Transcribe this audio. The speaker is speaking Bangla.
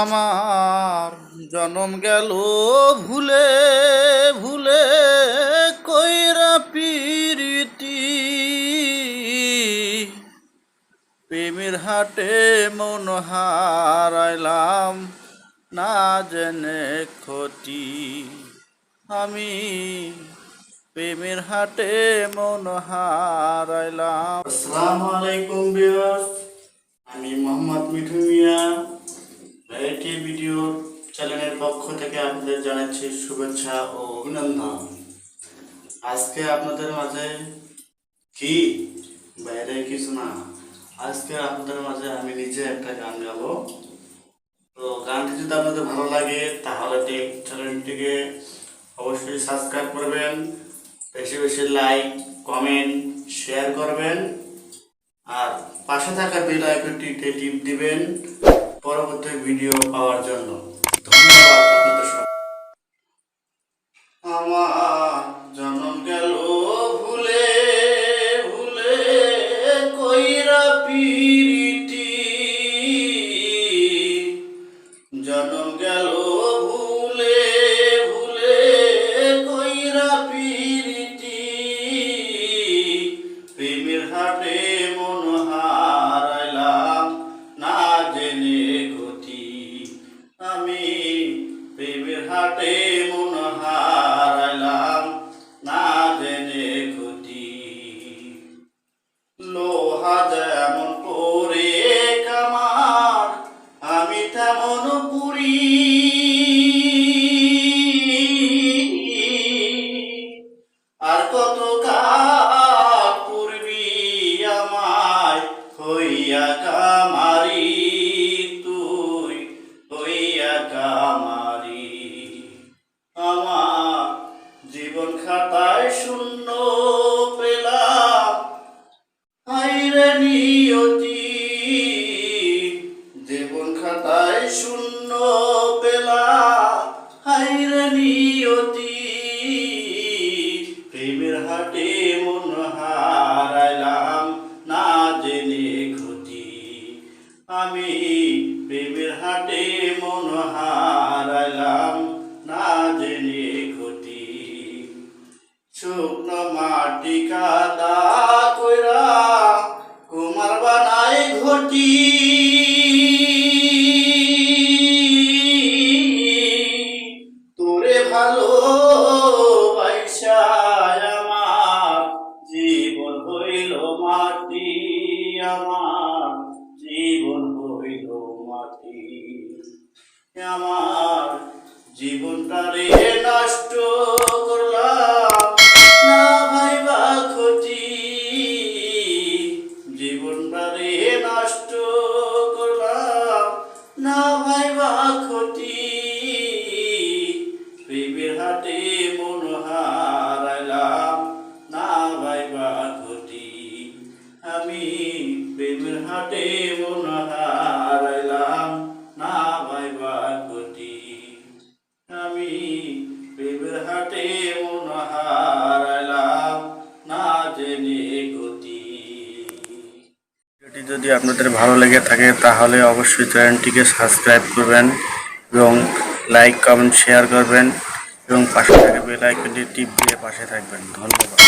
আমার জনম গেল ভুলে ভুলে কইরা পিরিতি প্রেমের হাটে মন হারাইলাম না জেনে ক্ষতি আমি প্রেমের হাটে মন হারাইলাম। আসসালামু আলাইকুম ভিউয়ার্স, আমি মোহাম্মদ মিঠু মিয়া ভ্যারাইটি ভিডিও চ্যানেলের পক্ষ থেকে আপনাদের জানাচ্ছি শুভেচ্ছা ও অভিনন্দন। আজকে আপনাদের মাঝে কি বাইরে কিছু না, আজকে আপনাদের মাঝে আমি নিজে একটা গান গাবো। তো গানটি যদি আপনাদের ভালো লাগে তাহলে চ্যানেলটিকে অবশ্যই সাবস্ক্রাইব করবেন, বেশি বেশি লাইক কমেন্ট শেয়ার করবেন আর পাশে থাকা বেল আইকনটিতে টিপ দিবেন পরবর্তী ভিডিও পাওয়ার জন্য। ধন্যবাদ আপনাদের সব। আমার জনম গেল ভুলে ভুলে কইরা পিরিতি, জনম গেল ভুলে ভুলে কইরা পিরিতি প্রেমের হাটে মন হারাইলাম না জেনে গতি আমি প্রেমের হাটে মন হারাইলাম না জেনে গতি। লোহা যেমন পরে কামার আমি তেমন পুরি, আর কত কাল পূর্বী আমায় হইয়া কামারি, তুই হইয়া কামারি। আমার জীবন খাতায় শূন্য পেলাম হাইরে নিয়তি, জীবন খাতায় শূন্য পেলাম হাইরে নিয়তি প্রেমের হাটে মন হারাইলাম না জেনে ক্ষতি আমি প্রেমের হাটে মন হারাইলাম না জেনে ক্ষতি। শুকনো মাটি কাদা কইরা কুমার বানাই ঘটি, তোরে ভালো বাইসায় আমার জীবন হইল মাটি, আমার জীবন হইল মাটি। আমার জীবনটারে নষ্ট করলাম না ভাইবা ক্ষতি, জীবনটারে নষ্ট করলাম না ভাইবা ক্ষতি প্রেমের হাটে মন হারাইলাম না ভাইবা ক্ষতি আমি প্রেমের হাটে মন হারাইলাম না ভাইবা ক্ষতি আমি প্রেমের হাটে মন হারাইলাম না জেনে গতি। ভিডিওটি যদি আপনাদের ভালো লেগে থাকে তাহলে অবশ্যই চ্যানেলটিকে সাবস্ক্রাইব করবেন এবং লাইক কমেন্ট শেয়ার করবেন এবং পাশে থাকা বেল আইকনটি টিপ দিয়ে পাশে থাকবেন। ধন্যবাদ।